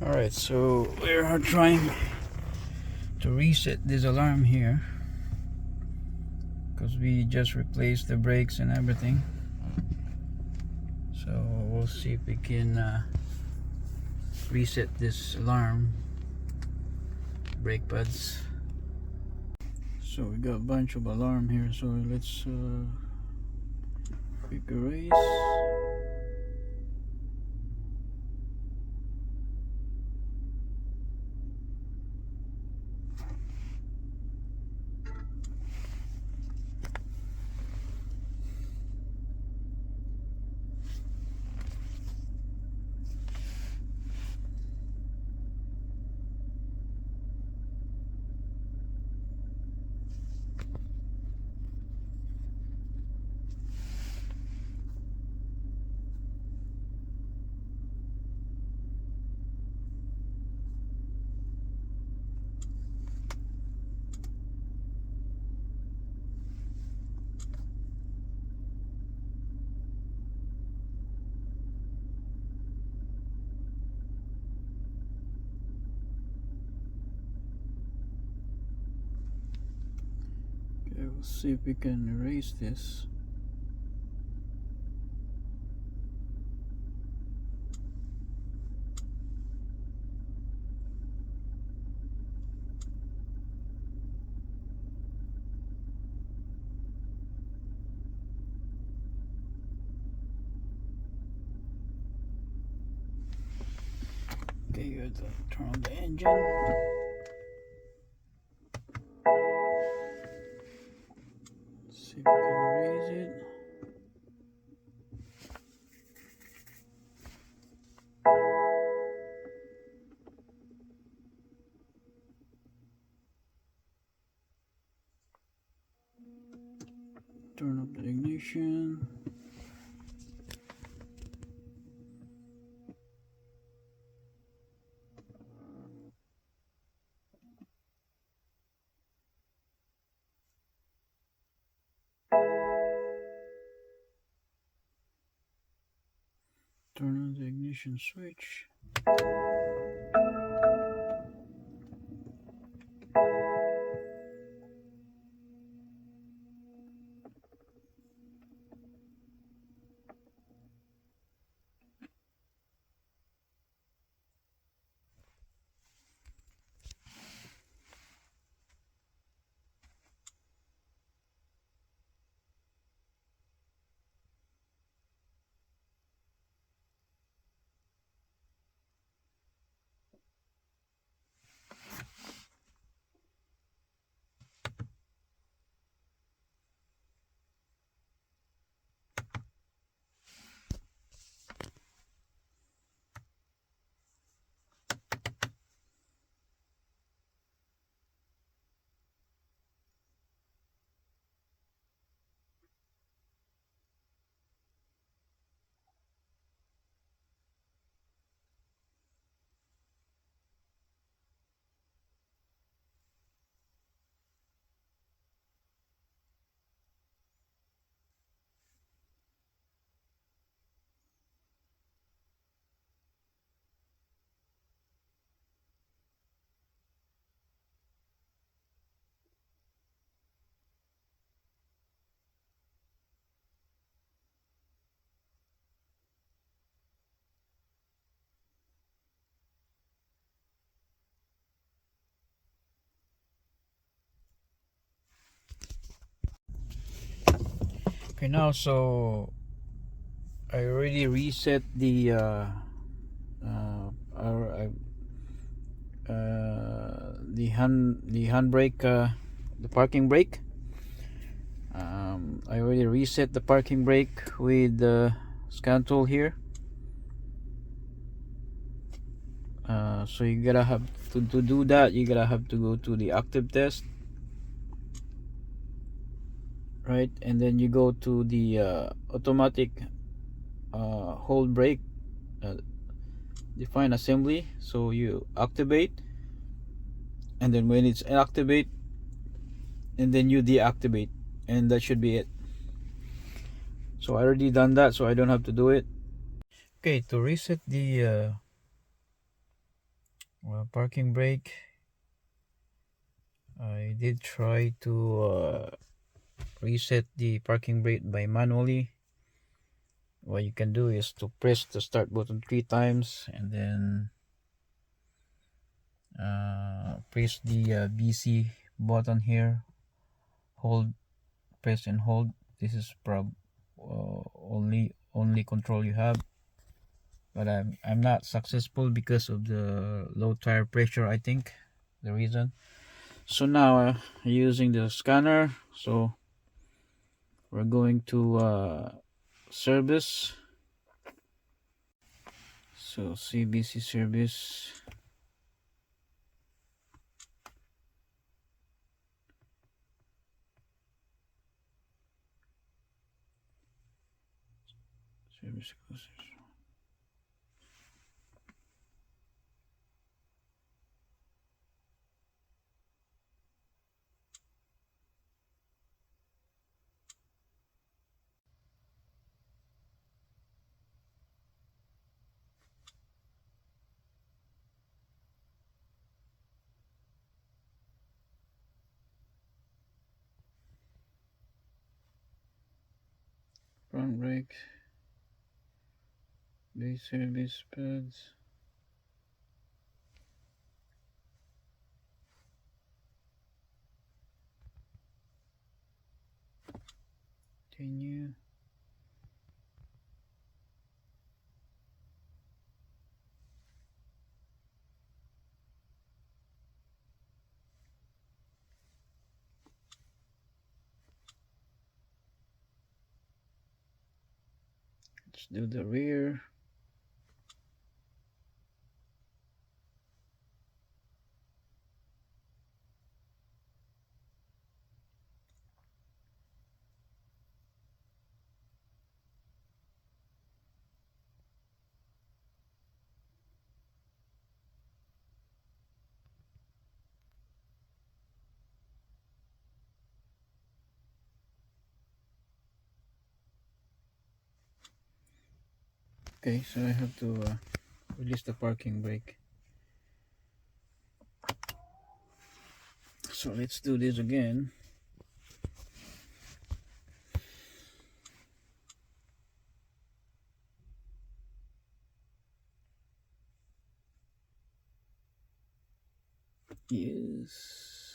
Alright, so we are trying to reset this alarm here because we just replaced the brakes and everything. So we'll see if we can reset this alarm brake pads. So we got a bunch of alarm here, so let's quick erase. Okay, we'll see if we can erase this. Okay, you have to turn on the engine. See if we can erase it. Turn up the ignition. Turn on the ignition switch. Okay, now so I already reset the handbrake, the parking brake. I already reset the parking brake with the scan tool here. So you gotta have to do that. You gotta have to go to the active test, right? And then you go to the automatic hold brake, define assembly. So you activate, and then when it's activate, and then you deactivate, and that should be it. So I already done that, so I don't have to do it. Okay, to reset the Well, parking brake, I did try to reset the parking brake by manually. What you can do is to press the start button 3 times and then press the BC button here, hold, press and hold. This is only control you have, but I'm not successful because of the low tire pressure, I think the reason. So now using the scanner, so we're going to service. So CBC service. Service front brake, base service pads. Continue. Let's do the rear. Okay, so I have to release the parking brake. So let's do this again. Yes.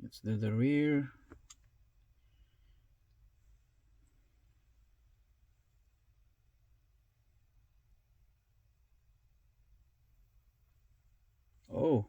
Let's do the rear. Oh,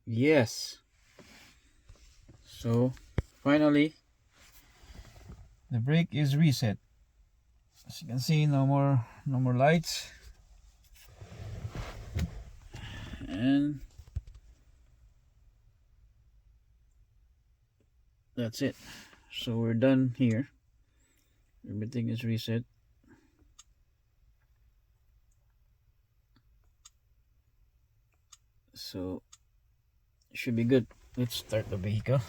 yes. So finally the brake is reset. As you can see, no more lights, and that's it. So we're done here. Everything is reset. So it should be good. Let's start the vehicle.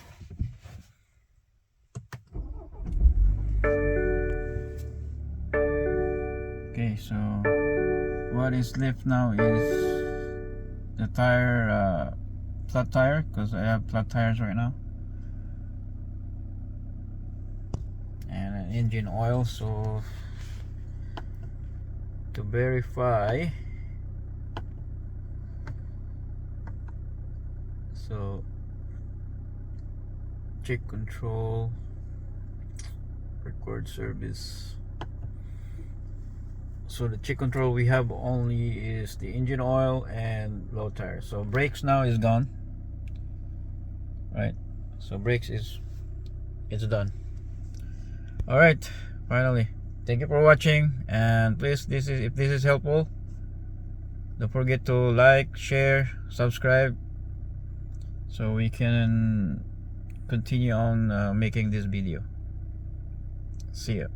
Okay, so what is left now is the tire, flat tire, because I have flat tires right now, and an engine oil. So to verify, so check control, record service. So the check control we have only is the engine oil and low tire. So brakes now is gone, right? So brakes is, it's done. All right, finally. Thank you for watching, and please, if this is helpful, don't forget to like, share, subscribe, so we can continue on making this video. See ya.